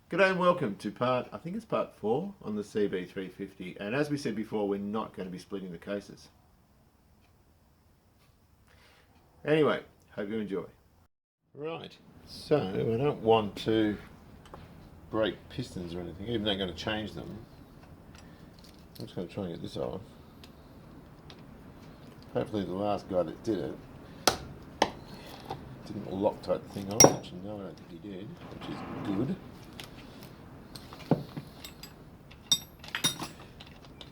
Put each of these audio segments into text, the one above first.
G'day and welcome to I think it's part 4 on the CB350, and as we said before, we're not going to be splitting the cases. Anyway, hope you enjoy. Right, so I don't want to break pistons or anything, even though I'm going to change them. I'm just going to try and get this off. Hopefully the last guy that did it didn't Loctite the thing off, which no, I don't think he did, which is good.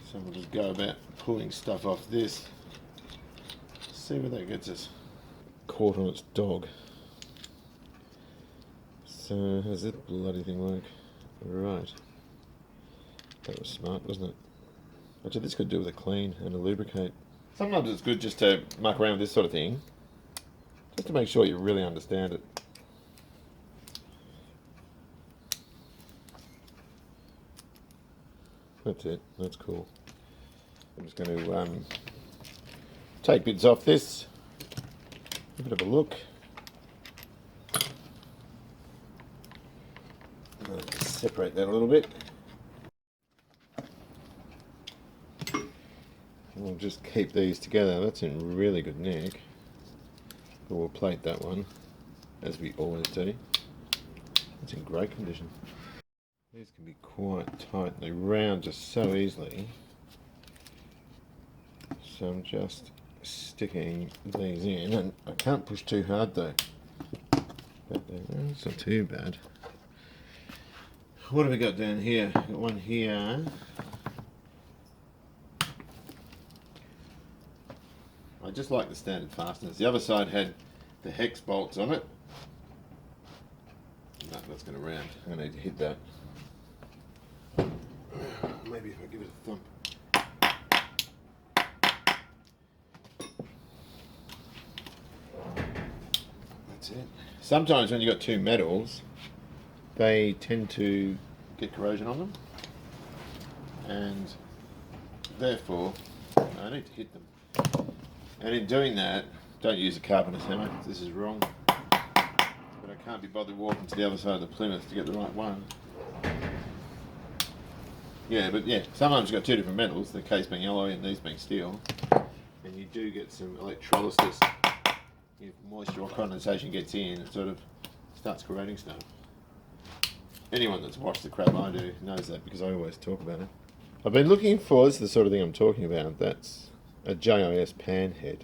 So we'll just go about pulling stuff off this. See where that gets us. Caught on its dog. So how does that bloody thing work? Right. That was smart, wasn't it? Actually, this could do with a clean and a lubricate. Sometimes it's good just to muck around with this sort of thing, just to make sure you really understand it. That's it. That's cool. I'm just going to take bits off this, a bit of a look. Separate that a little bit. And we'll just keep these together. That's in really good nick. But we'll plate that one, as we always do. It's in great condition. These can be quite tight, they round just so easily. So I'm just sticking these in, and I can't push too hard though. But it's not too bad. What have we got down here? Got one here. I just like the standard fasteners. The other side had the hex bolts on it. No, that's going to round. I'm going to need to hit that. Maybe if I give it a thump. That's it. Sometimes when you've got two metals, they tend to get corrosion on them, and therefore I need to hit them. And in doing that, don't use a carpenter's hammer. This is wrong. But I can't be bothered walking to the other side of the Plymouth to get the right one. Yeah, but yeah, sometimes you've got two different metals, the case being alloy and these being steel, and you do get some electrolysis. If moisture or condensation gets in, it sort of starts corroding stuff. Anyone that's watched the crap I do knows that, because I always talk about it. I've been looking for, this is the sort of thing I'm talking about, that's a JIS pan head.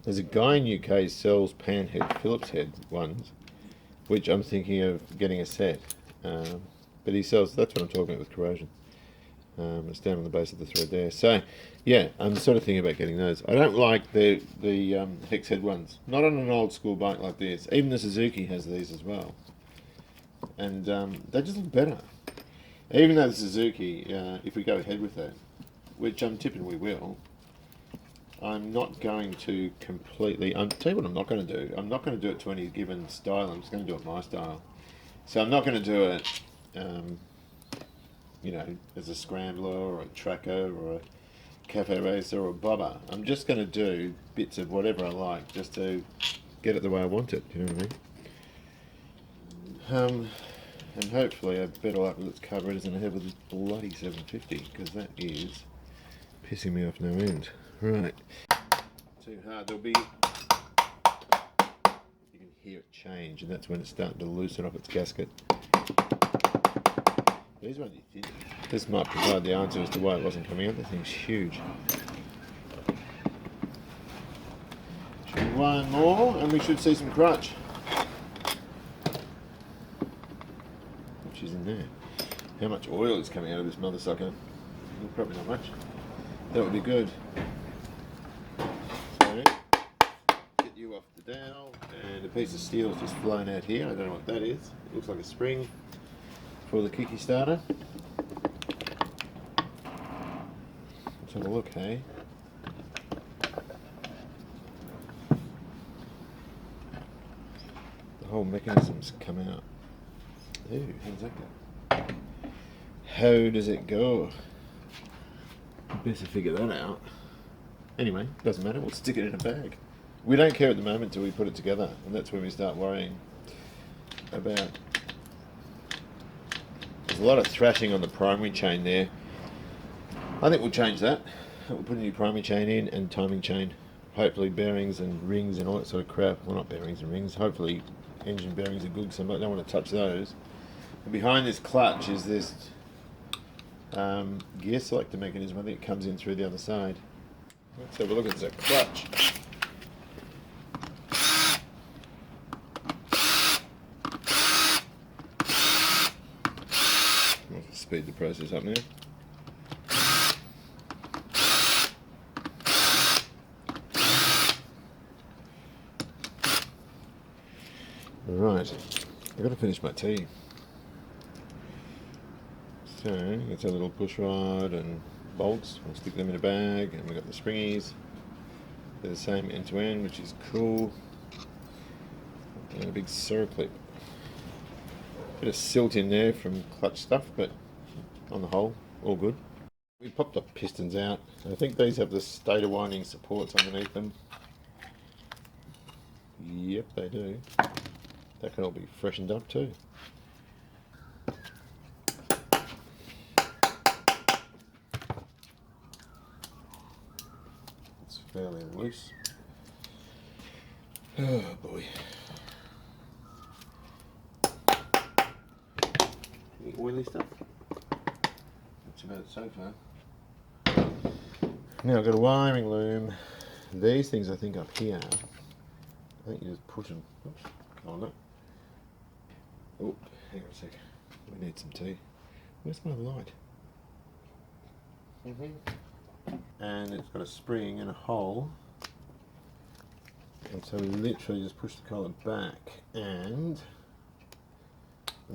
There's a guy in UK who sells pan head, Phillips head ones, which I'm thinking of getting a set. But he sells, that's what I'm talking about with corrosion. It's down on the base of the thread there. So, yeah, I'm sort of thinking about getting those. I don't like the hex head ones. Not on an old school bike like this. Even the Suzuki has these as well. And they just look better. Even though the Suzuki, if we go ahead with that, which I'm tipping we will, I'm not going to completely, I'll tell you what I'm not going to do. I'm not going to do it to any given style. I'm just going to do it my style. So I'm not going to do it you know, as a scrambler or a tracker or a cafe racer or a bobber. I'm just going to do bits of whatever I like just to get it the way I want it, you know what I mean? And hopefully I've better luck with its carburetors than I have with this bloody 750, because that is pissing me off no end. Right. Too hard, there'll be... You can hear it change, and that's when it's starting to loosen off its gasket. These ones you think. This might provide the answer as to why it wasn't coming out. That thing's huge. One more, and we should see some crutch. Which is in there. How much oil is coming out of this mother sucker? Probably not much. That would be good. So, get you off the dowel, and a piece of steel has just flown out here. I don't know what that is. It looks like a spring for the kicky starter. Let's have a look, hey? The whole mechanism's come out. Ooh, how does that go? How does it go? Better figure that out. Anyway, doesn't matter, we'll stick it in a bag. We don't care at the moment till we put it together, and that's when we start worrying about There's a lot of thrashing on the primary chain there. I think we'll change that. We'll put a new primary chain in and timing chain. Hopefully bearings and rings and all that sort of crap. Well, not bearings and rings. Hopefully engine bearings are good, so I don't want to touch those. And behind this clutch is this gear selector mechanism. I think it comes in through the other side. Let's have a look at that clutch. Let's speed the process up now. Right, I've got to finish my tea. So, it's a little push rod and bolts. We'll stick them in a bag, and we've got the springies. They're the same end to end, which is cool. And a big circlip. Bit of silt in there from clutch stuff, but on the whole, all good. We popped the pistons out. I think these have the stator winding supports underneath them. Yep, they do. That can all be freshened up too. It's fairly loose. Oh boy. Any oily stuff? That's about it so far. Now I've got a wiring loom. These things I think up here, I think you just push them. Oops, on it. Oh, hang on a sec. We need some tea. Where's my light? And it's got a spring and a hole. And so we literally just push the collar back and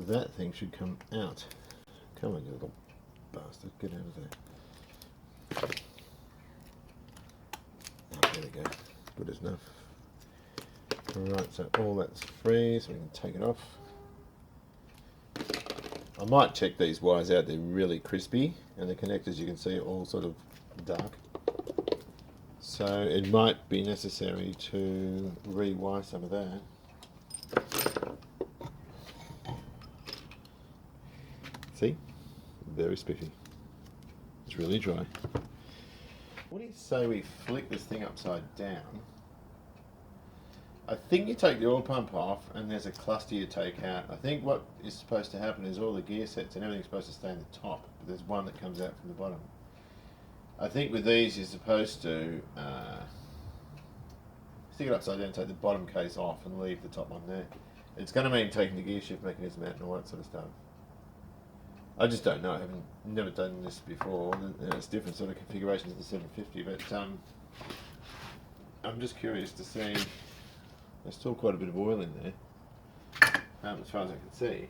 that thing should come out. Come on, you little bastard. Get out of there. Oh, there we go. Good as enough. Alright, so all that's free, so we can take it off. I might check these wires out, they're really crispy, and the connectors you can see are all sort of dark. So it might be necessary to rewire some of that. See? Very spiffy. It's really dry. What do you say we flick this thing upside down? I think you take the oil pump off and there's a cluster you take out. I think what is supposed to happen is all the gear sets and everything's supposed to stay in the top, but there's one that comes out from the bottom. I think with these you're supposed to stick it upside down, take the bottom case off and leave the top one there. It's going to mean taking the gear shift mechanism out and all that sort of stuff. I just don't know. I haven't never done this before. It's different sort of configurations of the 750, but I'm just curious to see. There's still quite a bit of oil in there, as far as I can see.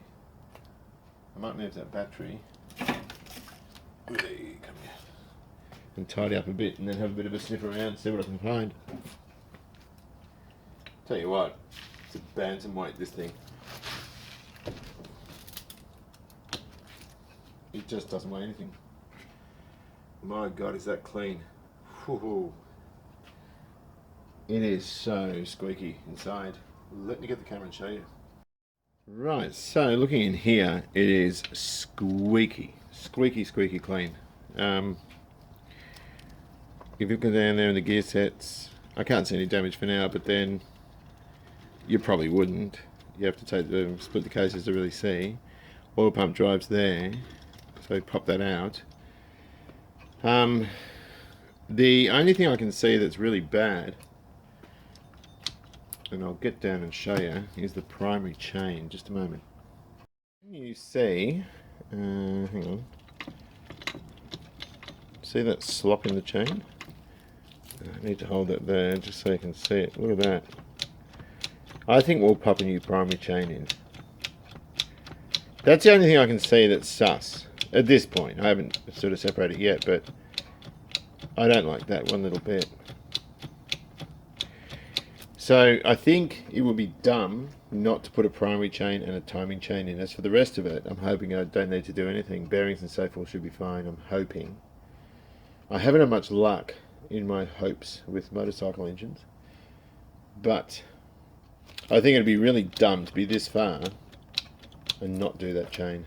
I might move that battery. Come here. And tidy up a bit, and then have a bit of a sniff around, see what I can find. Tell you what, it's a bantamweight, this thing. It just doesn't weigh anything. My God, is that clean? Whew. It is so squeaky inside. Let me get the camera and show you. Right, so looking in here, it is squeaky clean. If you go down there in the gear sets, I can't see any damage for now, but then you probably wouldn't. You have to split the cases to really see. Oil pump drives there, so pop that out. The only thing I can see that's really bad, and I'll get down and show you, is the primary chain. Just a moment. You see, hang on. See that slop in the chain? I need to hold that there just so you can see it. Look at that. I think we'll pop a new primary chain in. That's the only thing I can see that's sus at this point. I haven't sort of separated it yet, but I don't like that one little bit. So I think it would be dumb not to put a primary chain and a timing chain in. As for the rest of it, I'm hoping I don't need to do anything. Bearings and so forth should be fine, I'm hoping. I haven't had much luck in my hopes with motorcycle engines, but I think it'd be really dumb to be this far and not do that chain.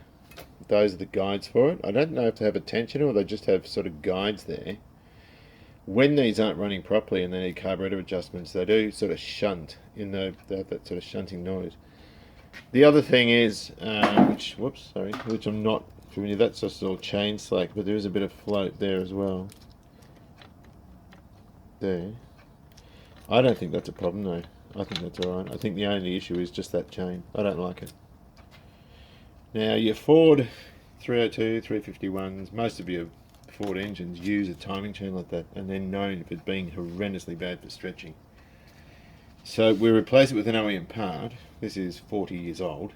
those are the guides for it. I don't know if they have a tensioner or they just have sort of guides there. When these aren't running properly and they need carburetor adjustments, they do sort of shunt in they have that sort of shunting noise. The other thing is, which I'm not familiar, that's just all chain slack, but there is a bit of float there as well. There. I don't think that's a problem though. I think that's alright. I think the only issue is just that chain. I don't like it. Now your Ford 302, 351s, most of your Ford engines use a timing chain like that, and they're known for being horrendously bad for stretching. So we replace it with an OEM part. This is 40 years old.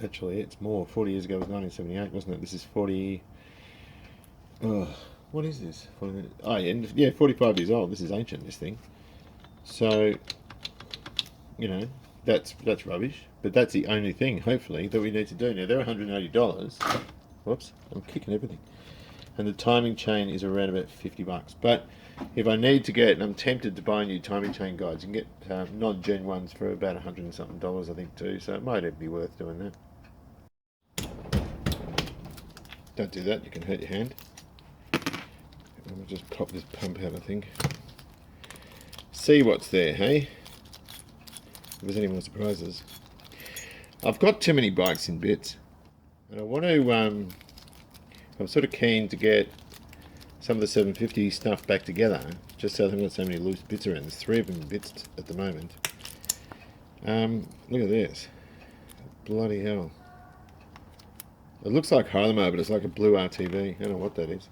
Actually, it's more. 40 years ago was 1978, wasn't it? This is 40... Oh, what is this? Oh, yeah, 45 years old. This is ancient, this thing. So, you know, that's rubbish. But that's the only thing, hopefully, that we need to do. Now, they're $180. Whoops, I'm kicking everything. And the timing chain is around about $50. But if I need to get, and I'm tempted to buy new timing chain guides, you can get non-gen ones for about $100 and something, I think, too. So it might even be worth doing that. Don't do that, you can hurt your hand. I'll just pop this pump out, I think. See what's there, hey? If there's any more surprises. I've got too many bikes in bits, and I want to, I'm sort of keen to get some of the 750 stuff back together, just so I haven't got so many loose bits around. There's 3 of them in bits at the moment. Look at this. Bloody hell. It looks like Harlemo, but it's like a blue RTV. I don't know what that is.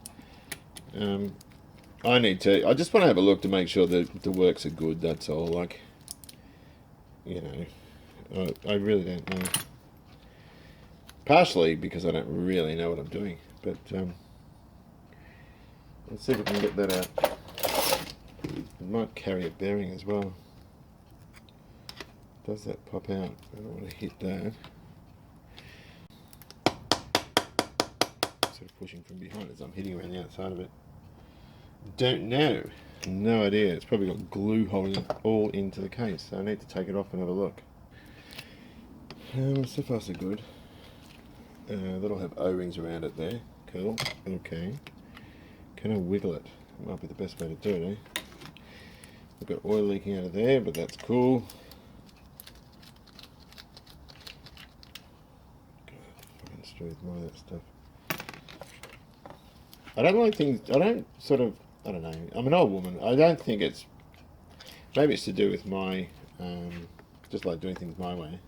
I just want to have a look to make sure that the works are good, that's all. Like, you know, I really don't know. Partially because I don't really know what I'm doing, but let's see if we can get that out. It might carry a bearing as well. Does that pop out? I don't want to hit that. Sort of pushing from behind as I'm hitting around the outside of it. Don't know. No idea. It's probably got glue holding it all into the case, so I need to take it off and have a look. So far so good. That'll have O-rings around it there. Cool. Okay. Can I wiggle it? Might be the best way to do it, eh? I've got oil leaking out of there, but that's cool. God, fucking smooth more of that stuff. I don't like things, I don't know. I'm an old woman. I don't think it's, maybe it's to do with my, just like doing things my way.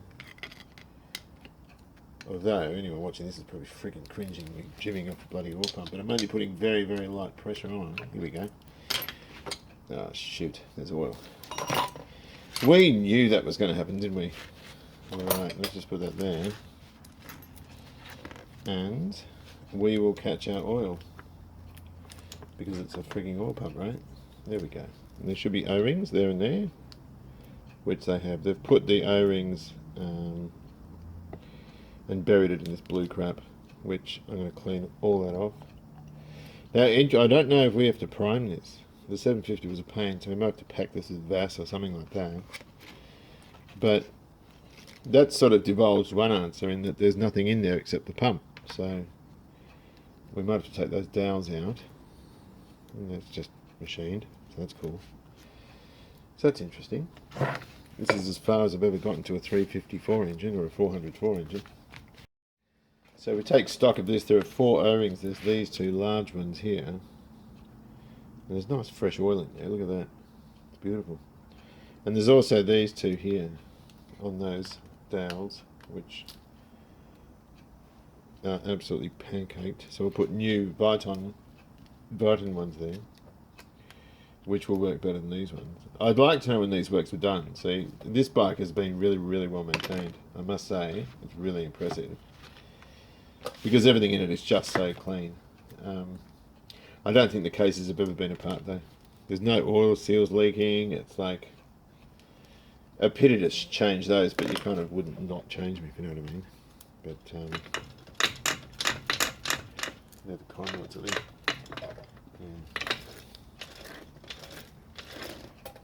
Although, anyone watching this is probably freaking cringing, jibbing off the bloody oil pump, but I'm only putting very, very light pressure on. Here we go. Oh, shoot, there's oil. We knew that was going to happen, didn't we? Alright, let's just put that there. And we will catch our oil. Because it's a freaking oil pump, right? There we go. And there should be O-rings there and there, which they have. They've put the O-rings and buried it in this blue crap, which I'm going to clean all that off. Now, I don't know if we have to prime this. The 750 was a pain, so we might have to pack this as Vass or something like that. But that sort of divulged one answer in that there's nothing in there except the pump. So we might have to take those dowels out. And that's just machined, so that's cool. So that's interesting. This is as far as I've ever gotten to a 354 engine or a 404 engine. So we take stock of this. There are 4 O-rings. There's these 2 large ones here. And there's nice fresh oil in there. Look at that. It's beautiful. And there's also these 2 here on those dowels, which are absolutely pancaked. So we'll put new Viton ones there, which will work better than these ones. I'd like to know when these works were done. See, this bike has been really, really well maintained. I must say, it's really impressive. Because everything in it is just so clean. I don't think the cases have ever been apart though. There's no oil seals leaking. It's like a pity to change those, but you kind of wouldn't not change them if you know what I mean. But they're the conduits at least. Yeah.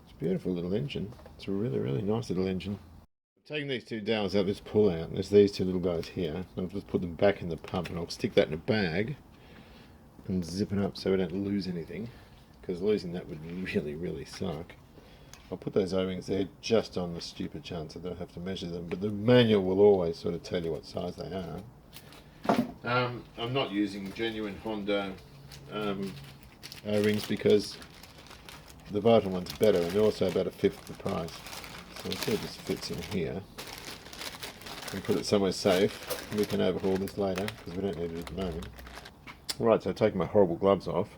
It's a beautiful little engine. It's a really, really nice little engine. Taking these two dowels out, let's pull out. There's these two little guys here. I'll just put them back in the pump and I'll stick that in a bag and zip it up so we don't lose anything, because losing that would really, really suck. I'll put those O-rings there just on the stupid chance that I don't have to measure them, but the manual will always sort of tell you what size they are. I'm not using genuine Honda O-rings because the Vital one's better and they're also about a fifth of the price. So it sort of just fits in here. And put it somewhere safe. We can overhaul this later because we don't need it at the moment. Right, so taking my horrible gloves off.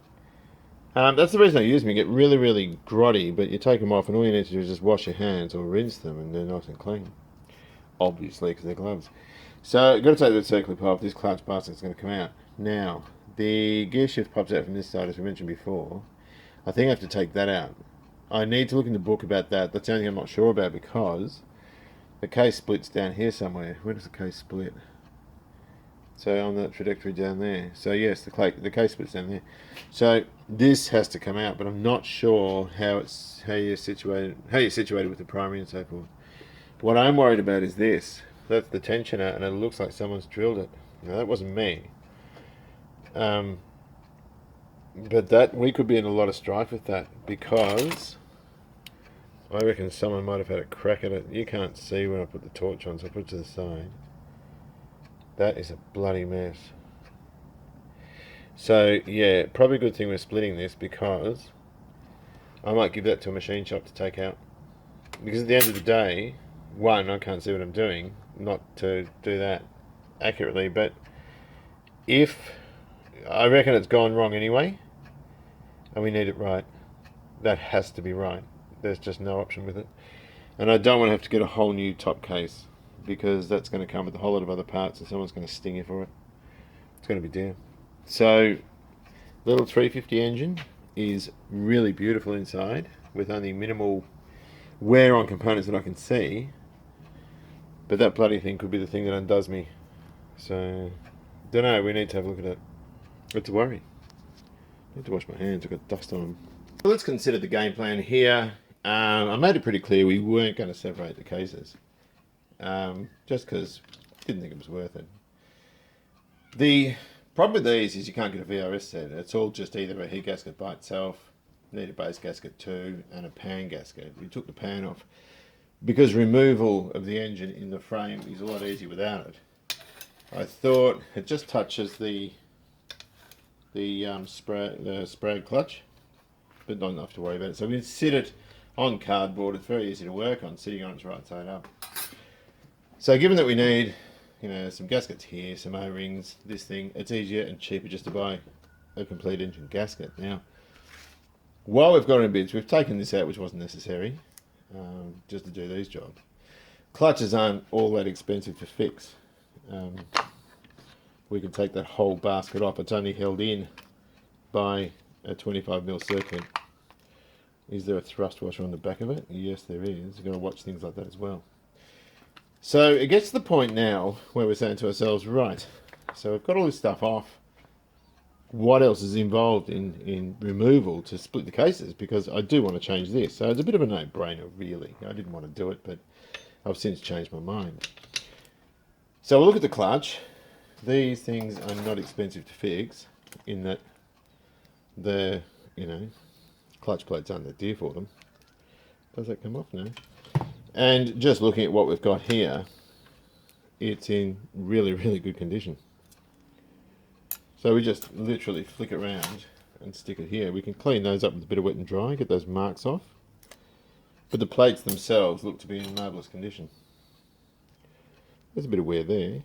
That's the reason I use them. You get really, really grotty, but you take them off and all you need to do is just wash your hands or rinse them and they're nice and clean. Obviously, because they're gloves. So, I've got to take the circular pop. This clutch bastard's going to come out. Now, the gear shift pops out from this side, as we mentioned before. I think I have to take that out. I need to look in the book about that. That's the only thing I'm not sure about, because the case splits down here somewhere. Where does the case split? So on that trajectory down there. So yes, the case splits down there. So this has to come out, but I'm not sure how you're situated with the primary and so forth. What I'm worried about is this. That's the tensioner, and it looks like someone's drilled it. Now that wasn't me. But that we could be in a lot of strife with that, because I reckon someone might have had a crack at it. You can't see when I put the torch on, so I put it to the side. That is a bloody mess. So yeah, probably a good thing we're splitting this, because I might give that to a machine shop to take out. Because at the end of the day, one, I can't see what I'm doing, not to do that accurately, but if I reckon it's gone wrong anyway, and we need it right, that has to be right. There's just no option with it. And I don't want to have to get a whole new top case, because that's going to come with a whole lot of other parts and someone's going to sting you for it. It's going to be dear. So, little 350 engine is really beautiful inside, with only minimal wear on components that I can see. But that bloody thing could be the thing that undoes me. So, don't know, we need to have a look at it. It's a worry. I need to wash my hands, I've got dust on them. Well, let's consider the game plan here. I made it pretty clear we weren't going to separate the cases. Just because I didn't think it was worth it. The problem with these is you can't get a VRS set. It's all just either a heat gasket by itself, need a base gasket too, and a pan gasket. We took the pan off because removal of the engine in the frame is a lot easier without it. I thought it just touches the sprayed clutch, but not enough to worry about it. So we sit it on cardboard. It's very easy to work on, sitting on its right side up. So given that we need, some gaskets here, some O-rings, this thing, it's easier and cheaper just to buy a complete engine gasket. Now, while we've got it in bits, we've taken this out, which wasn't necessary, just to do these jobs. Clutches aren't all that expensive to fix. We can take that whole basket off. It's only held in by a 25mm circuit. Is there a thrust washer on the back of it? Yes, there is. You've got to watch things like that as well. So it gets to the point now where we're saying to ourselves, right, so we've got all this stuff off. What else is involved in removal to split the cases? Because I do want to change this. So it's a bit of a no-brainer, really. I didn't want to do it, but I've since changed my mind. So we'll look at the clutch. These things are not expensive to fix, in that the, clutch plates aren't that dear for them. Does that come off now? And just looking at what we've got here, it's in really, really good condition. So we just literally flick it around and stick it here. We can clean those up with a bit of wet and dry, get those marks off. But the plates themselves look to be in marvellous condition. There's a bit of wear there.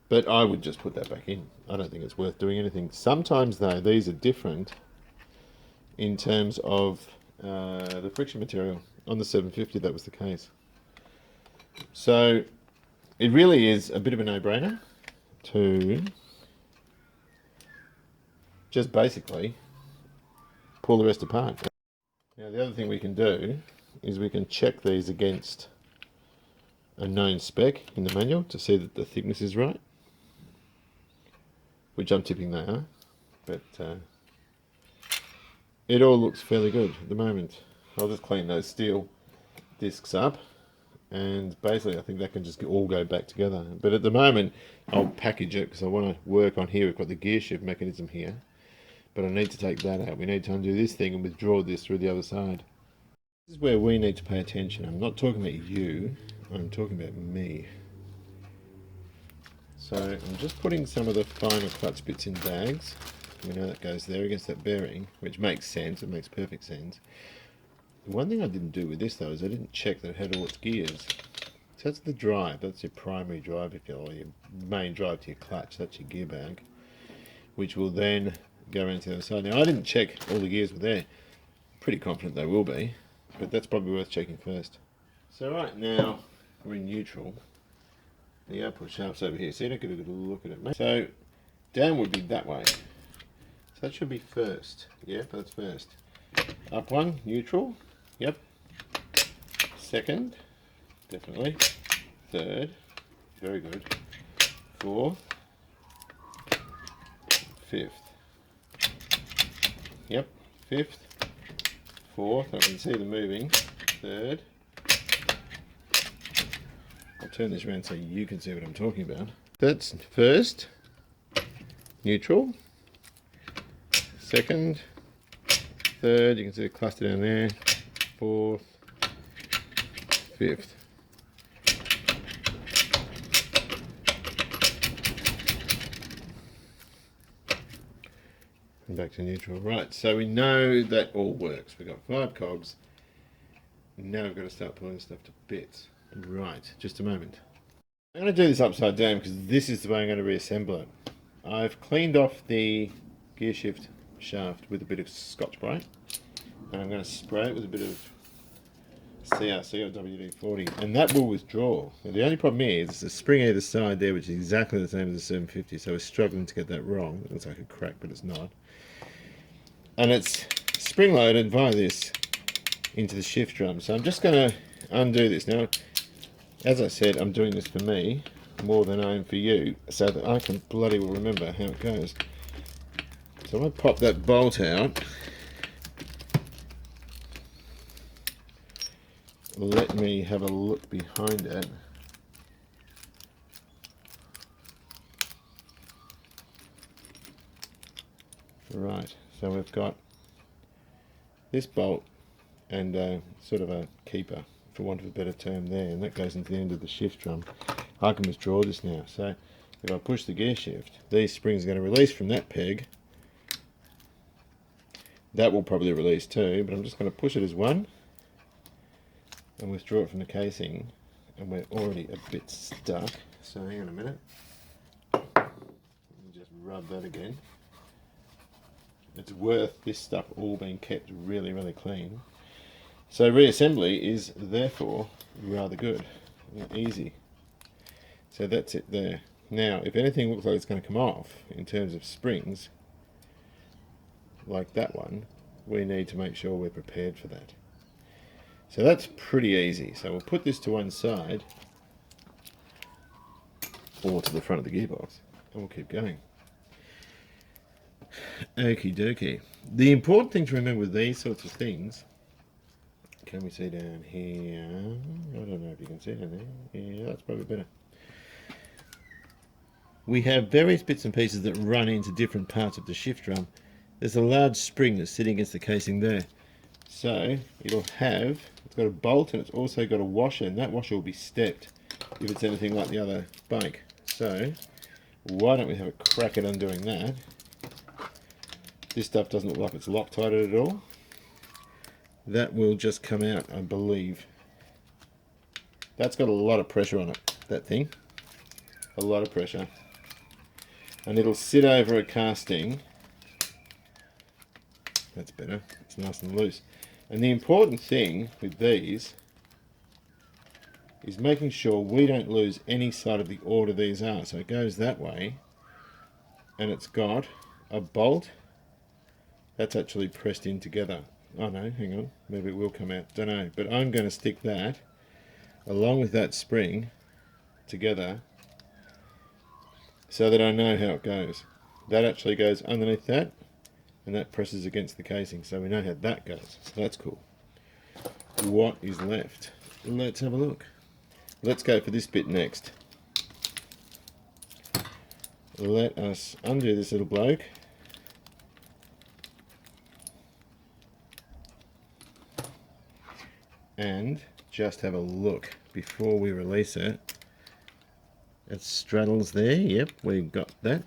But I would just put that back in. I don't think it's worth doing anything. Sometimes though, these are different in terms of the friction material. On the 750 that was the case. So it really is a bit of a no-brainer to just basically pull the rest apart. Now the other thing we can do is we can check these against a known spec in the manual to see that the thickness is right, which I'm tipping they are, but it all looks fairly good at the moment. I'll just clean those steel discs up and basically I think that can just all go back together. But at the moment I'll package it because I want to work on here. We've got the gear shift mechanism here, but I need to take that out. We need to undo this thing and withdraw this through the other side. This is where we need to pay attention. I'm not talking about you, I'm talking about me. So I'm just putting some of the final clutch bits in bags. We know that goes there against that bearing, which makes sense, it makes perfect sense. One thing I didn't do with this though is I didn't check that it had all its gears. So that's the drive, that's your primary drive, if you will, your main drive to your clutch, that's your gear bag, which will then go around to the other side. Now I didn't check all the gears were there. Pretty confident they will be, but that's probably worth checking first. So right now we're in neutral. The output shaft's over here, so you don't get a good look at it. So down would be that way. So that should be first. Yep, that's first. Up one, neutral. Yep. Second, definitely. Third, very good. Fourth. Fifth. Yep, fifth. Fourth, I can see them moving. Third. I'll turn this around so you can see what I'm talking about. That's first, neutral, second, third, you can see the cluster down there, fourth, fifth. And back to neutral. Right, so we know that all works. We've got 5 cogs. Now we've got to start pulling stuff to bits. Right, just a moment. I'm going to do this upside down because this is the way I'm going to reassemble it. I've cleaned off the gear shift shaft with a bit of Scotch-Brite, and I'm going to spray it with a bit of CRC or WD-40, and that will withdraw. Now, the only problem is there's a spring either side there which is exactly the same as the 750, so we're struggling to get that wrong. It looks like a crack, but it's not. And it's spring-loaded via this into the shift drum, so I'm just going to undo this. Now, as I said, I'm doing this for me more than I am for you, so that I can bloody well remember how it goes. So I'm going to pop that bolt out. Let me have a look behind it. Right, so we've got this bolt and sort of a keeper, for want of a better term there, and that goes into the end of the shift drum. I can withdraw this now, so if I push the gear shift, these springs are going to release from that peg. That will probably release too, but I'm just going to push it as one and withdraw it from the casing, and we're already a bit stuck, so hang on a minute. Let me just rub that again. It's worth this stuff all being kept really, really clean. So reassembly is therefore rather good and easy. So that's it there. Now, if anything looks like it's going to come off in terms of springs, like that one, we need to make sure we're prepared for that. So that's pretty easy. So we'll put this to one side, or to the front of the gearbox, and we'll keep going. Okie dokie. The important thing to remember with these sorts of things, can we see down here? I don't know if you can see down there. Yeah, that's probably better. We have various bits and pieces that run into different parts of the shift drum. There's a large spring that's sitting against the casing there. So it's got a bolt and it's also got a washer, and that washer will be stepped if it's anything like the other bike. So why don't we have a crack at undoing that? This stuff doesn't look like it's Loctited at all. That will just come out, I believe. That's got a lot of pressure on it, that thing. A lot of pressure. And it'll sit over a casting. That's better. It's nice and loose. And the important thing with these is making sure we don't lose any side of the order these are. So it goes that way, and it's got a bolt that's actually pressed in together. Oh no, hang on, maybe it will come out, don't know. But I'm going to stick that along with that spring together so that I know how it goes. That actually goes underneath that, and that presses against the casing, so we know how that goes. So that's cool. What is left? Let's have a look. let's go for this bit next. Let us undo this little bloke. And just have a look before we release it. It straddles there. Yep, we got that.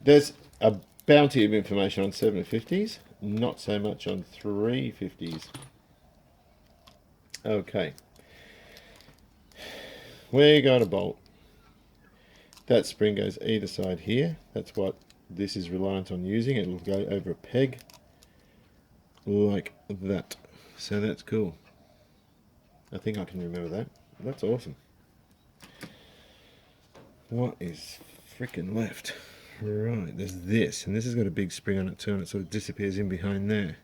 There's a bounty of information on 750s, not so much on 350s. Okay. We're going to bolt. That spring goes either side here. That's what this is reliant on using. It will go over a peg like that. So that's cool. I think I can remember that. That's awesome. What is freaking left? Right, there's this, and this has got a big spring on it too, and it sort of disappears in behind there.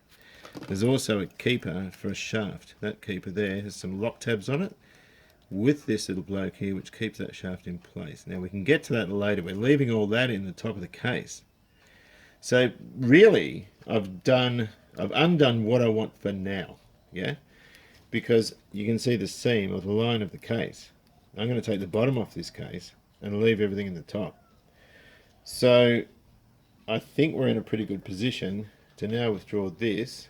There's also a keeper for a shaft. That keeper there has some lock tabs on it with this little bloke here, which keeps that shaft in place. Now we can get to that later. We're leaving all that in the top of the case. So really, I've undone what I want for now, yeah? Because you can see the seam or the line of the case. I'm going to take the bottom off this case and leave everything in the top. So I think we're in a pretty good position to now withdraw this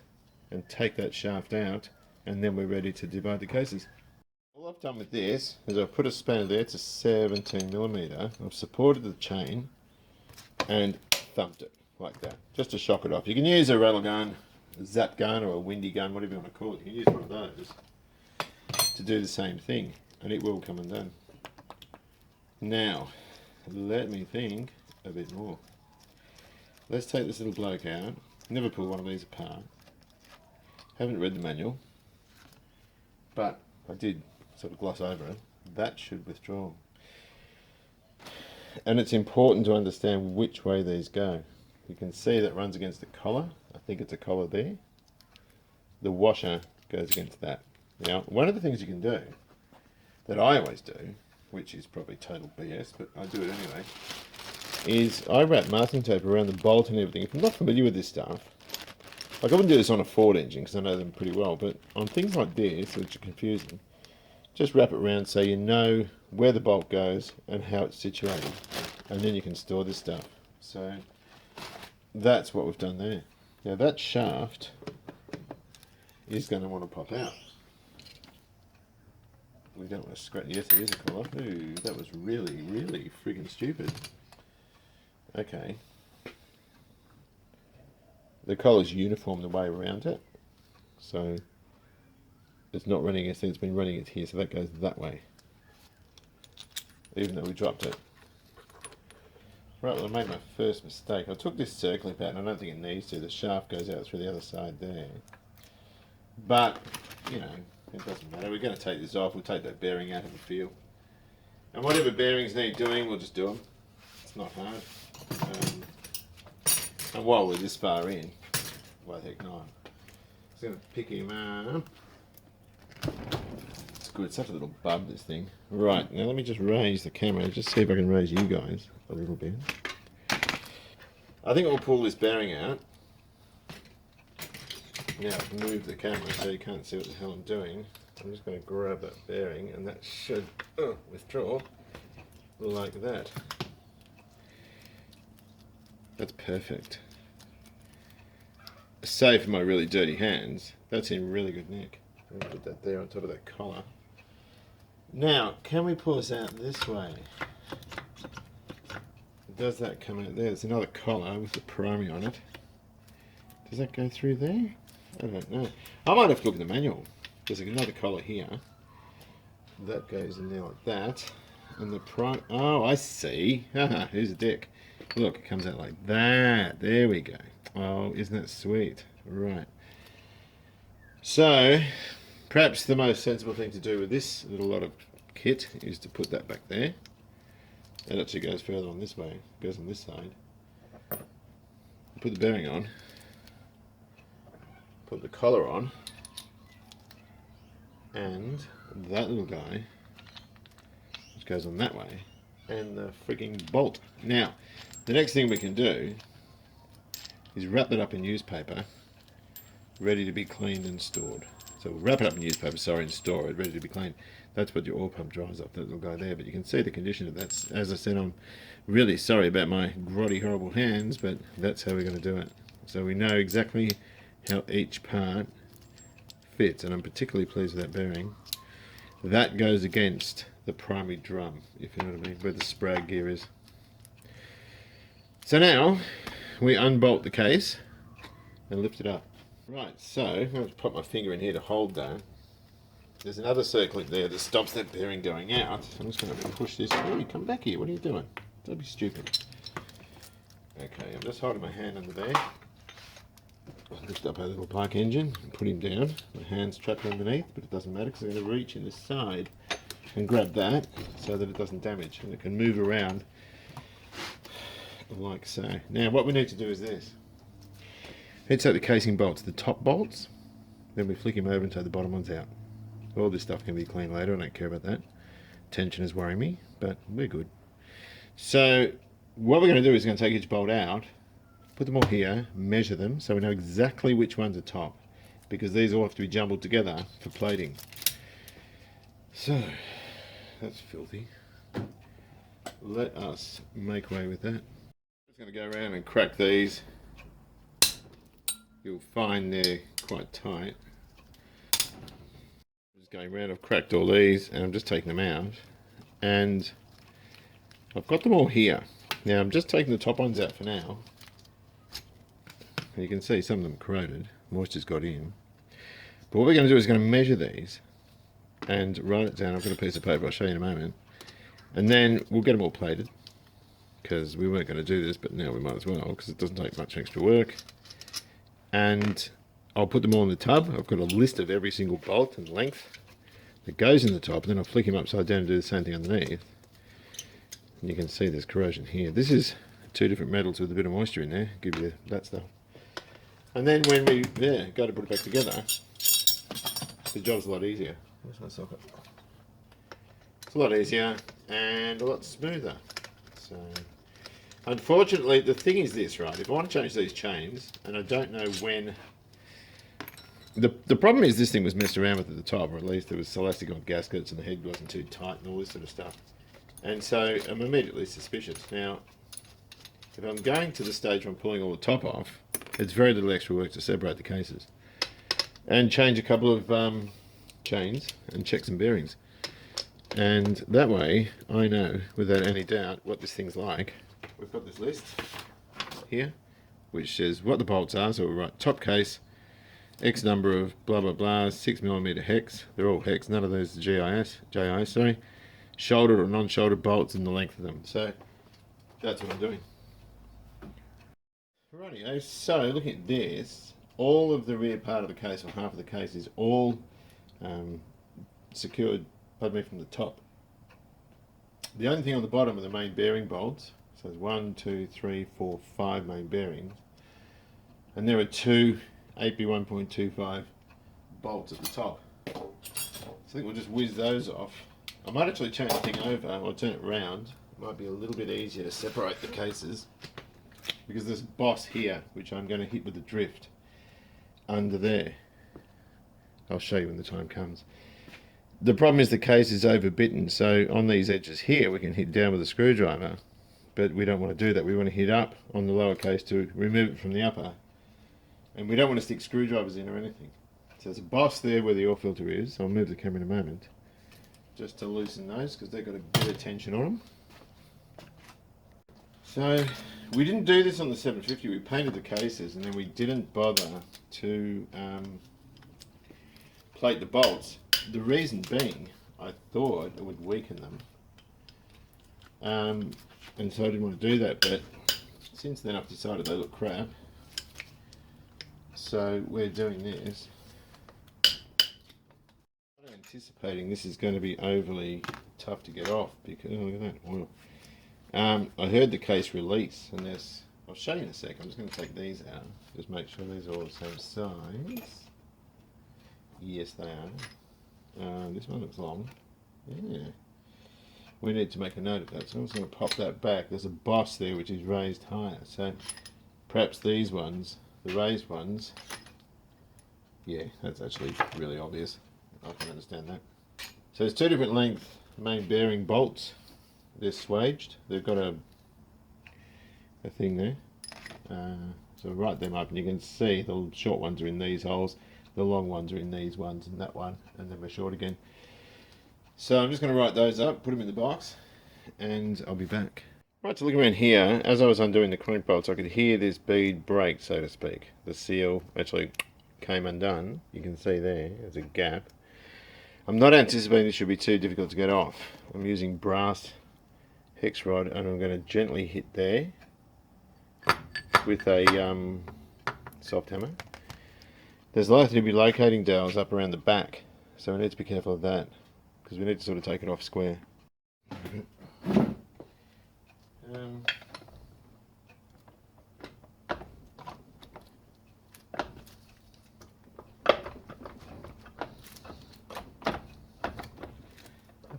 and take that shaft out, and then we're ready to divide the cases. All I've done with this is I've put a spanner there. It's a 17mm. I've supported the chain and thumped it like that, just to shock it off. You can use a rattle gun, a zap gun, or a windy gun, whatever you want to call it. You can use one of those to do the same thing, and it will come undone. Now, let me think a bit more. Let's take this little bloke out. Never pull one of these apart. Haven't read the manual, but I did sort of gloss over it. That should withdraw. And it's important to understand which way these go. You can see that runs against the collar. I think it's a collar there. The washer goes against that. Now, one of the things you can do, that I always do, which is probably total BS, but I do it anyway, is I wrap masking tape around the bolt and everything. If I'm not familiar with this stuff, like I wouldn't do this on a Ford engine because I know them pretty well, but on things like this, which are confusing, just wrap it around so you know where the bolt goes and how it's situated, and then you can store this stuff. So that's what we've done there. Now that shaft is going to want to pop out. We don't want to scratch. Yes, it is a collar. Ooh, that was really, really friggin' stupid. Okay. The collar's uniform the way around it, so it's not running against it, it's been running it here, so that goes that way, even though we dropped it. Right, well I made my first mistake. I took this circling pad, and I don't think it needs to. The shaft goes out through the other side there. But, you know, it doesn't matter. We're going to take this off. We'll take that bearing out of the field. And whatever bearings need doing, we'll just do them. It's not hard. And while we're this far in, why the heck not? Just going to pick him up. It's good. It's such a little bub, this thing. Right, now let me just raise the camera. Just see if I can raise you guys a little bit. I think I'll pull this bearing out. Now, move the camera so you can't see what the hell I'm doing. I'm just going to grab that bearing, and that should withdraw like that. That's perfect. Save for my really dirty hands. That's in really good nick. I'll put that there on top of that collar. Now, can we pull this out this way? Does that come out there? There's another collar with the primary on it. Does that go through there? I don't know. I might have to look at the manual. There's another collar here. That goes in there like that. And the oh, I see. Haha, who's a dick? Look, it comes out like that. There we go. Oh, isn't that sweet? Right. So, perhaps the most sensible thing to do with this little lot of kit is to put that back there. It actually goes further on this way. It goes on this side. Put the bearing on. Put the collar on. And that little guy, which goes on that way. And the freaking bolt. Now, the next thing we can do is wrap it up in newspaper, ready to be cleaned and stored. So we'll wrap it up in newspaper, and store it, ready to be cleaned. That's what your oil pump dries off, that'll go there. But you can see the condition of that. As I said, I'm really sorry about my grotty, horrible hands, but that's how we're going to do it. So we know exactly how each part fits, and I'm particularly pleased with that bearing. That goes against the primary drum, if you know what I mean, where the sprag gear is. So now we unbolt the case and lift it up. Right, so I'm going to put my finger in here to hold that. There's another circlip there that stops that bearing going out. I'm just going to push this. Hey, come back here. What are you doing? Don't be stupid. Okay, I'm just holding my hand under there. I'll lift up our little bike engine and put him down. My hand's trapped underneath, but it doesn't matter because I'm going to reach in the side and grab that so that it doesn't damage and it can move around like so. Now what we need to do is this. Let's take the casing bolts, the top bolts, then we flick him over and take the bottom ones out. All this stuff can be cleaned later, I don't care about that. Tension is worrying me, but we're good. So what we're going to do is we're going to take each bolt out, put them all here, measure them so we know exactly which ones are top, because these all have to be jumbled together for plating. So that's filthy. Let us make way with that. I'm just going to go around and crack these. You'll find they're quite tight. Just going around, I've cracked all these and I'm just taking them out, and I've got them all here. Now I'm just taking the top ones out for now. And you can see some of them corroded, moisture's got in. But what we're going to do is going to measure these and write it down. I've got a piece of paper, I'll show you in a moment. And then we'll get them all plated, because we weren't going to do this, but now we might as well, because it doesn't take much extra work. And I'll put them all in the tub. I've got a list of every single bolt and length that goes in the top, and then I'll flick him upside down and do the same thing underneath. And you can see there's corrosion here. This is two different metals with a bit of moisture in there, give you that stuff. And then when we go to put it back together, the job's a lot easier. Where's my socket? It's a lot easier and a lot smoother. So unfortunately, the thing is this, right? If I want to change these chains, and I don't know when... The problem is this thing was messed around with at the top, or at least there was elastic on gaskets and the head wasn't too tight and all this sort of stuff. And so I'm immediately suspicious. Now, if I'm going to the stage where I'm pulling all the top off, it's very little extra work to separate the cases. And change a couple of chains and check some bearings. And that way, I know, without any doubt, what this thing's like. We've got this list here, which says what the bolts are. So we write top case, X number of blah blah blah, 6mm hex. They're all hex. None of those are JIS. Sorry, shouldered or non-shouldered bolts and the length of them. So that's what I'm doing. Rightio. So looking at this, all of the rear part of the case, or half of the case, is all secured. Pardon me, from the top. The only thing on the bottom are the main bearing bolts. So there's 1, 2, 3, 4, 5 main bearings, and there are 2 8B 1.25 bolts at the top. So I think we'll just whiz those off. I might actually change the thing over or turn it round. It might be a little bit easier to separate the cases, because there's a boss here which I'm going to hit with the drift under there. I'll show you when the time comes. The problem is the case is overbitten, so on these edges here we can hit down with a screwdriver, but we don't want to do that. We want to hit up on the lower case to remove it from the upper, and we don't want to stick screwdrivers in or anything. So there's a boss there where the oil filter is. I'll move the camera in a moment just to loosen those, because they've got a bit of tension on them. So we didn't do this on the 750, we painted the cases and then we didn't bother to plate the bolts. The reason being, I thought it would weaken them, and so I didn't want to do that, but since then I've decided they look crap, so we're doing this. I'm anticipating this is going to be overly tough to get off, because, oh, look at that oil. I heard the case release, and there's, I'll show you in a sec. I'm just going to take these out, just make sure these are all the same size. Yes, they are. This one looks long. Yeah. We need to make a note of that, so I'm just going to pop that back. There's a boss there which is raised higher, so perhaps these ones, the raised ones, Yeah, that's actually really obvious. I can understand that. So there's two different length main bearing bolts. They're swaged. They've got a thing there. So right them up and you can see the short ones are in these holes, the long ones are in these ones and that one, and then we're short again. So I'm just going to write those up, put them in the box, and I'll be back. Right, so looking around here, as I was undoing the crank bolts, I could hear this bead break, so to speak. The seal actually came undone. You can see there's a gap. I'm not anticipating this should be too difficult to get off. I'm using brass hex rod and I'm going to gently hit there with a soft hammer. There's likely to be locating dowels up around the back, so we need to be careful of that because we need to sort of take it off square.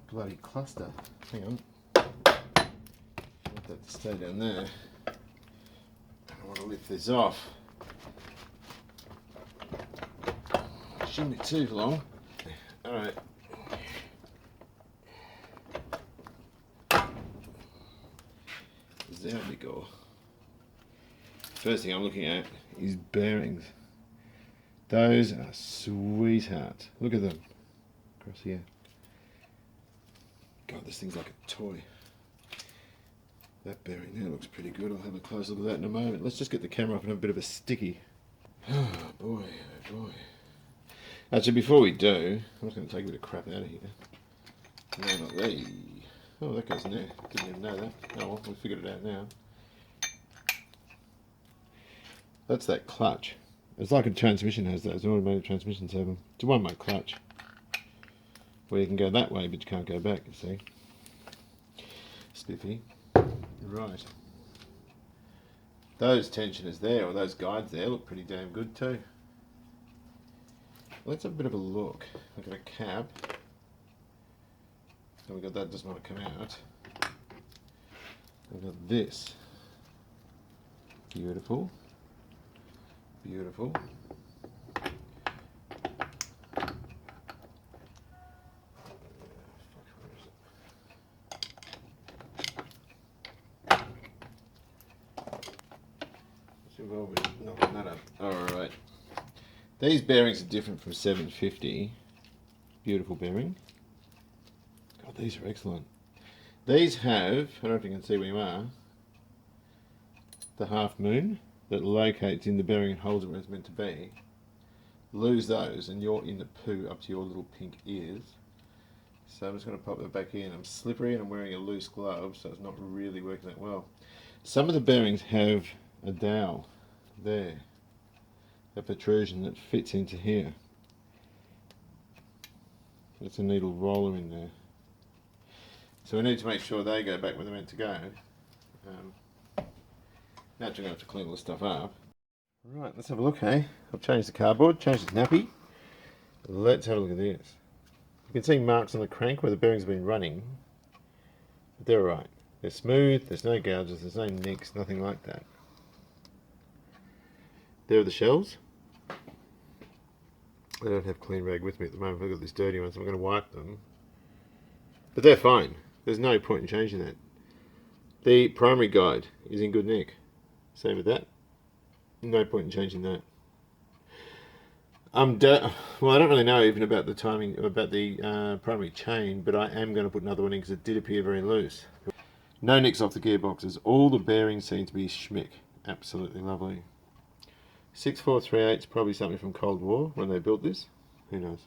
Bloody cluster. Hang on. Want that to stay down there. I want to lift this off. Shouldn't be too long. Alright. There we go. First thing I'm looking at is bearings. Those are sweethearts. Look at them. Across here. God, this thing's like a toy. That bearing there looks pretty good. I'll have a close look at that in a moment. Let's just get the camera up and have a bit of a sticky. Oh boy, oh boy. Actually, before we do, I'm just going to take a bit of crap out of here. No, not these. Oh, that goes in there. Didn't even know that. Oh well, we figured it out now. That's that clutch. It's like a transmission has those. Automated transmissions have them. It's a one-way clutch. Where you can go that way, but you can't go back, you see. Spiffy. Right. Those tensioners there, or those guides there, look pretty damn good too. Let's have a bit of a look. Look at a cab. So we got that doesn't want to come out. We've got this. Beautiful. Beautiful. Knocking that up. Alright. These bearings are different from 750. Beautiful bearing. God, these are excellent. These have, I don't know if you can see where you are, the half moon that locates in the bearing and holds it where it's meant to be. Lose those and you're in the poo up to your little pink ears. So I'm just going to pop that back in. I'm slippery and I'm wearing a loose glove, so it's not really working that well. Some of the bearings have a dowel there, a protrusion that fits into here. There's a needle roller in there. So we need to make sure they go back where they're meant to go. Now I'm going to have to clean all this stuff up. Right, let's have a look, hey? I've changed the cardboard, changed the nappy. Let's have a look at this. You can see marks on the crank where the bearings have been running. But they're alright. They're smooth, there's no gouges, there's no nicks, nothing like that. There are the shells. I don't have clean rag with me at the moment. I've got this dirty one, so I'm going to wipe them. But they're fine. There's no point in changing that. The primary guide is in good nick. Same with that. No point in changing that. Well, I don't really know even about the timing, about the primary chain, but I am going to put another one in because it did appear very loose. No nicks off the gearboxes. All the bearings seem to be schmick. Absolutely lovely. 6438 is probably something from Cold War when they built this. Who knows?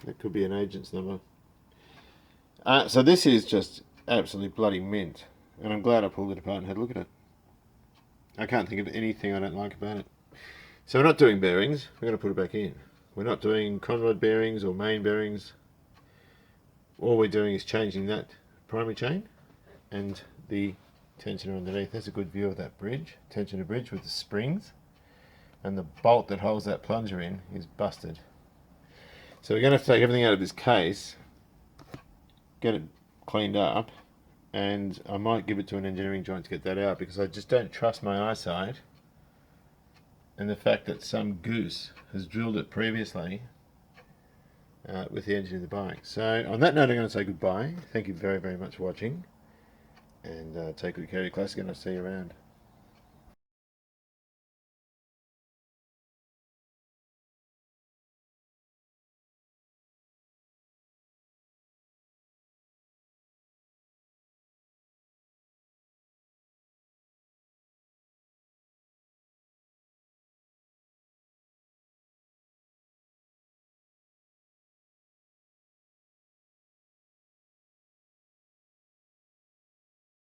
That could be an agent's number. So this is just absolutely bloody mint. And I'm glad I pulled it apart and had a look at it. I can't think of anything I don't like about it. So we're not doing bearings. We're going to put it back in. We're not doing conrod bearings or main bearings. All we're doing is changing that primary chain and the tensioner underneath. There's a good view of that bridge. Tensioner bridge with the springs. And the bolt that holds that plunger in is busted. So we're going to have to take everything out of this case, get it cleaned up, and I might give it to an engineering joint to get that out because I just don't trust my eyesight and the fact that some goose has drilled it previously with the engine of the bike. So on that note, I'm going to say goodbye. Thank you very, very much for watching, and take good care of your classic, and I'll see you around.